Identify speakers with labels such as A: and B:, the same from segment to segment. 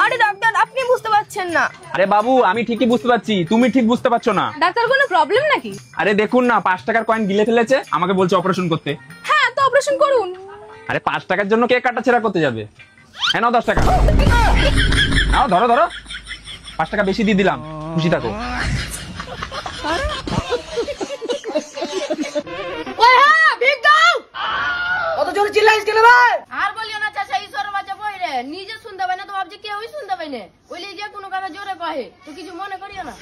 A: আরে ডাক্তার আপনি বুঝতে পারছেন না।
B: আরে বাবু আমি ঠিকই বুঝতে পারছি, তুমি ঠিক বুঝতে পারছো না।
A: ডাক্তার কোনো প্রবলেম নাকি?
B: আরে দেখুন না 5 টাকার কয়েন গিলে ফেলেছে, আমাকে বলছে অপারেশন করতে।
A: হ্যাঁ তো অপারেশন করুন।
B: আরে 5 টাকার জন্য কে কাটাছেড়া করতে যাবে? হ্যাঁ নাও 10 টাকা নাও, ধরো ধরো 5 টাকা বেশি দিয়ে দিলাম, খুশি থাকো।
C: কত জোরে চিল্লাইছ কেন ভাই?
D: আর বলিও না চাচা, ঈশ্বরের বাচ্চা বইরে নিজে শুনতে পাই না তো ভাবছি কেউই শুনতে পাই না, ওই যে কোনো কথা জোরে কহে তো কিছু মনে করিও না।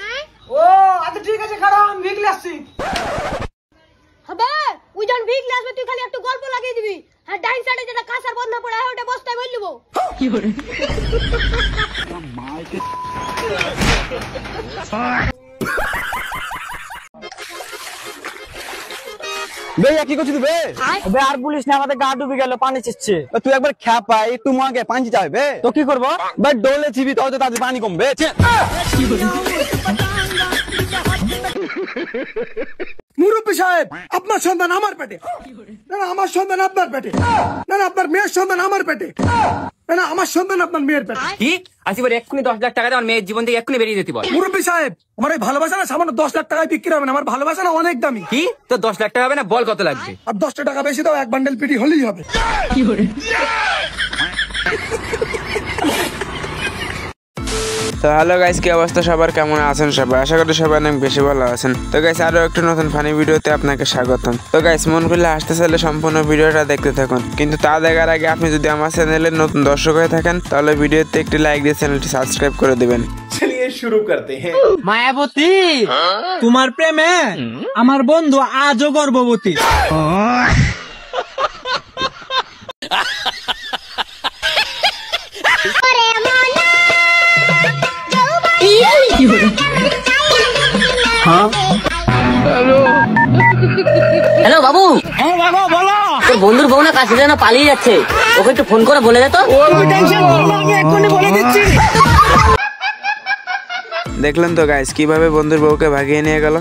C: ও আচ্ছা ঠিক আছে, খারাপ আমি ভিগলে আসছি।
D: হবে ওই জন ভিগলে আসবে, তুই খালি একটু গল্প লাগিয়ে দিবি। আর ডাইন সাইডে যেটা কাঁসার বন্ধা পড়ে ওটা বস্তায় বল লিবো। কি করে
E: কি করছিস বে? আর বলিস না, আমাদের গা ডুবে গেল, পানি চিচ্ছে। তুই একবার খ্যাপা একটু মাকে পানি চাইবে তো কি করবো? ডোলে ছিবি তো তাদের পানি কমবে।
F: মুরব্বী সাহেব, আপনার সন্তান আমার পেটে, না না আমার সন্তান আপনার পেটে, না না আপনার মেয়ের সন্তান আমার পেটে, না না আমার সন্তান আপনার মেয়ের পেটে।
G: কি আসিবার এক্ষুনি 10 লাখ টাকা দিয়ে আমার মেয়ের জীবন থেকে এক্ষুনি বেরিয়ে যেতে বল।
F: মুরব্বী সাহেব, আমার এই ভালোবাসা না সামান্য 10 লাখ টাকায় বিক্রি হবে না, আমার ভালোবাসা না অনেক দামি।
G: কি তো 10 লাখ টাকা হবে না? বল কত লাগবে?
F: আর 10 টাকা বেশি দাও, এক বান্ডেল পিটি হলেই হবে।
H: তো হ্যালো গাইস, কি অবস্থা সবার, কেমন আছেন সবাই? আশা করি সবাই অনেক বেশি ভালো আছেন। তো গাইস আরো একটু নতুন ফানি ভিডিওতে আপনাকে স্বাগতম। তো গাইস মন খুলে আসতে চাইলে সম্পূর্ণ ভিডিওটা দেখতে থাকুন, কিন্তু তা দেখার আগে আপনি যদি আমার চ্যানেলের নতুন দর্শক হয়ে থাকেন তাহলে ভিডিওতে একটি লাইক দিয়ে চ্যানেলটি সাবস্ক্রাইব করে দিবেন।
E: চলিয়ে শুরু করতে हैं।
I: মায়াবতী, তোমার প্রেমে আমার বন্ধু আজও গর্ভবতী।
C: হ্যালো বাবু।
I: হ্যাঁ বাবা বলো।
C: তোর বন্ধুর বউ না কাছে যেন পালিয়ে যাচ্ছে, ওকে একটু ফোন করে বলে দে তো।
I: টেনশন করো না, আমি এক্ষুনি বলে দিচ্ছি।
H: দেখলেন তো গাইস কিভাবে বন্ধুর বউকে ভাগিয়ে নিয়ে গেল।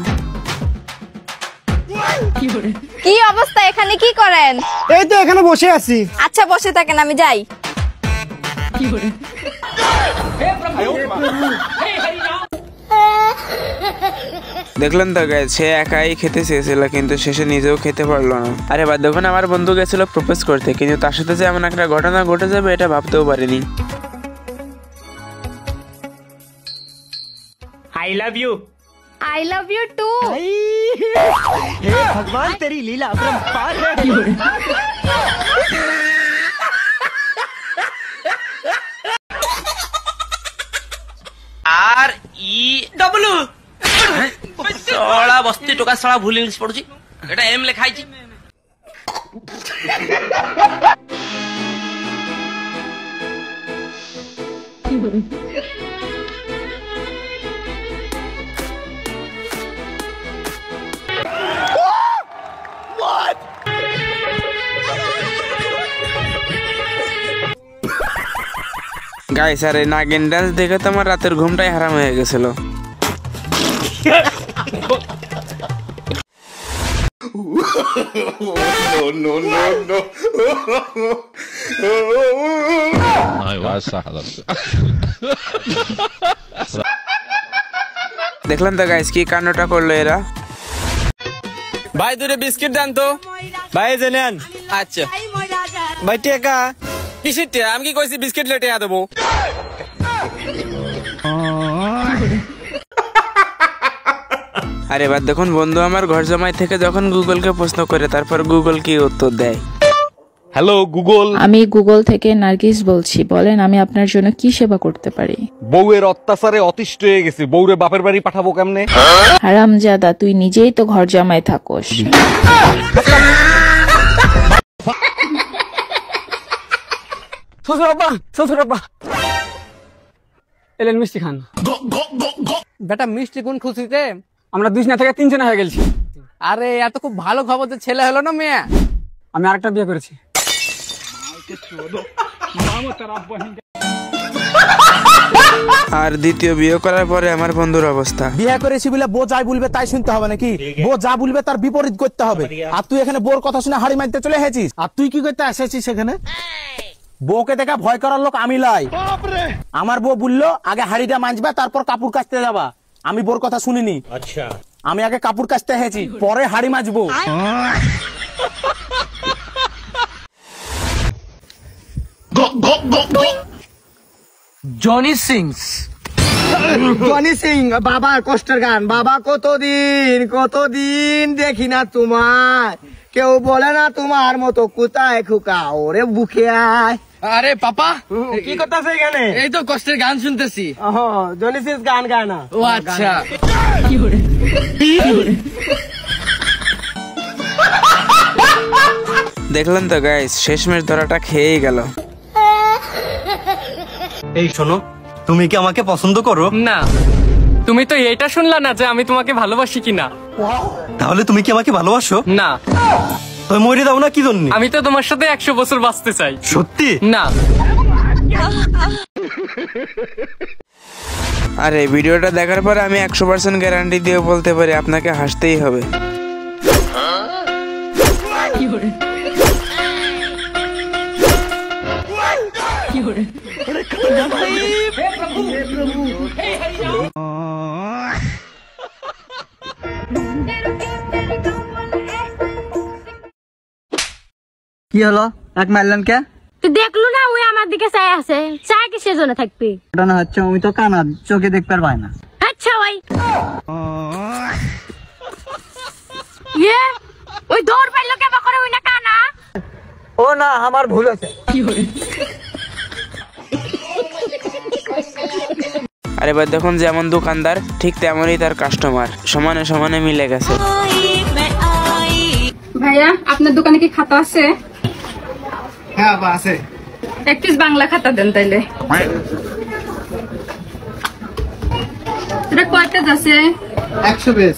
A: কি অবস্থা, এখানে কি করেন?
I: এই তো এখানে বসে আছি।
A: আচ্ছা বসে থাকেন, আমি যাই।
H: দেখলেন তো গাইস, সে একাই খেতে চেয়েছিল কিন্তু শেষে নিজেও খেতে পারলো না। আরে বাদ দেখুন, আমার বন্ধু গেছিল প্রপোজ করতে, কিন্তু তার সাথে যে এমন একটা ঘটনা ঘটে যাবে এটা ভাবতেও পারিনি।
G: I love you.
A: I love you too.
I: हे भगवान तेरी लीला अपरंपार है।
G: আর ই ডব্লু সলা বস্তি টোকা সলা ভুল ইংলিশ পড়ুছি, এটা এম লেখাইছি।
H: গাইস আর এই নাগিন ডান্স দেখে তো আমার রাতের ঘুমটাই হারাম হয়ে গেছিল। দেখলেন তো গাইস কি কান্ডটা করলো এরা।
E: ভাই দুটো বিস্কিট দেন তো। ভাই জানেন?
G: আচ্ছা
E: ভাই টেকা
G: কিসের টিয়া? আমি কি কইছি বিস্কিট লেটে দেবো?
H: আরে বাদ দেখুন, বন্ধু আমার ঘর জামাই থেকে যখন গুগলকে প্রশ্ন করে তারপর গুগল কি উত্তর দেয়।
J: Hello Google.
K: আমি গুগল থেকে নার্গিস বলছি, বলেন আমি আপনার জন্য কি সেবা করতে পারি?
J: বউয়ের অত্যাচারে অতিষ্ঠ হয়ে গেছে, বউরে বাপের বাড়ি পাঠাবো কেমনে?
K: হারামজাদা, তুই নিজেই তো ঘর জামাই থাকোস।
I: এলেন মিষ্টি খান। বেটা মিষ্টি কোন খুশিতে আমরা 2 জনা থেকে 3 জনা হয়ে গেছি। আরে এত খুব ভালো খবর, যে ছেলে হলো না মেয়ে? আমি আরেকটা বিয়ে করেছি।
H: আর দ্বিতীয় বিয়ে করার পরে আমার বন্ধুর অবস্থা।
E: বিয়ে করেছি বলে বউ যাই বলবে তাই শুনতে হবে নাকি? বউ যা বলবে তার বিপরীত করতে হবে। আর তুই এখানে বোর কথা শুনে হাড়ি মারতে চলে এসেছিস। আর তুই কি করতে এসেছিস এখানে? বউকে দেখা ভয় করার লোক আমি লাই। আমার বউ বললো আগে হাড়িটা মাঞ্জবা তারপর কাপড় কাচতে যাবা। আমি বোর কথা শুনিনি। আচ্ছা, আমি আগে কাপড় কাচতে হেছি, পরে হাড়ি মাজবো।
I: জনি সিং বাবার কষ্টের গান। বাবা কতদিন দেখি না তোমার, কেউ বলে না তোমার মতো কোথায় খোকা ওরে বুকে আয়। আরে পাপা কি করতেছে এখানে? এই তো কষ্টের গান শুনতেছি। জনি সিং গান গায় না? ও আচ্ছা।
H: দেখলেন তো গাইস, শেষমেশ ধরাটা খেয়েই গেল।
E: এই শোনো, তুমি কি আমাকে পছন্দ করো?
I: না, তুমি তো এটা শুনলা না যে আমি তোমাকে ভালোবাসি কিনা।
E: তাহলে তুমি কি আমাকে ভালোবাসো?
I: না।
E: তুমি মরে দাও না কি জন্য?
I: আমি তো তোমার সাথে 100 বছর বাঁচতে চাই।
E: সত্যি?
I: না।
H: আর এই ভিডিওটা দেখার পরে আমি 100% গ্যারান্টি দিয়ে বলতে পারি আপনাকে হাসতেই হবে।
E: কি হলো, এক মারলেন কে?
D: তুই দেখলু না ওই আমার দিকে চাই আছে, চাই কি সেজন্য থাকবি?
E: ওটা না হচ্ছে আমি তো কানা, চোখে দেখতে পারবাই না।
D: আচ্ছা ভাই, ইয়ে ওই দৌড় পাইলো কে করে ওই না কানা?
E: ও না, আমার ভুল হয়েছে।
H: আর এবার দেখুন যেমন দোকানদার ঠিক তেমনই তার কাস্টমার, সমানে সমানে মিলে গেছে।
A: ভাইয়া আপনার দোকানে কি খাতা আছে?
I: হ্যাঁ আছে।
A: এক পিস বাংলা খাতা দেন তাইলে। এটা কয় পেজ আছে?
I: 100 পেজ।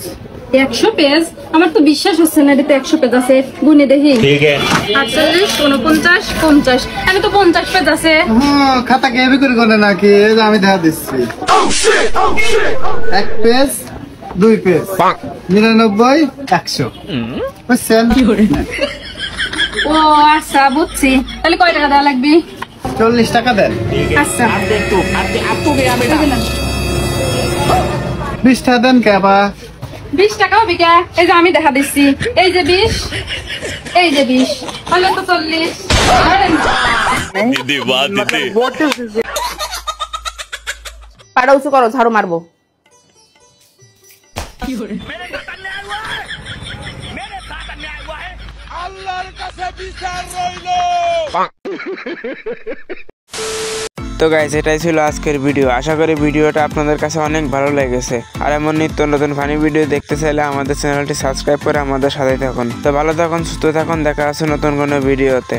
A: 100 পেজ? আমার তো বিশ্বাস হচ্ছে না, এটা 100 পেজ আছে। গুনে দেখি। ঠিক আছে। 48, 49, 50। আমি তো 50 পেজ আছে।
I: খাতা কে করে গনে নাকি? আমি দেখা দিচ্ছি। 1 পেজ, 2 পেজ, 99, 100। বুঝছেন?
A: ও আচ্ছা, বুঝছি। তাহলে কয় টাকা দেওয়া লাগবে?
I: 40 টাকা দেন।
A: আচ্ছা।
I: 20 টাকা দেন কেবা?
A: 20 টাকা হবে কে? এই যে আমি দেখা দিচ্ছি, এই যে 20, এই যে 20, হলো তো 40।
L: পাড়া উঁচু করো, ঝাড়ু মারবো।
H: তো গাইস, এটাই ছিল আজকের ভিডিও। আশা করি ভিডিওটা আপনাদের কাছে অনেক ভালো লেগেছে। আর এমন নিত্য নতুন ফানি ভিডিও দেখতে চাইলে আমাদের চ্যানেলটি সাবস্ক্রাইব করে আমাদের সাথে থাকুন। তো ভালো থাকুন, সুস্থ থাকুন, দেখা আছে নতুন কোনো ভিডিওতে।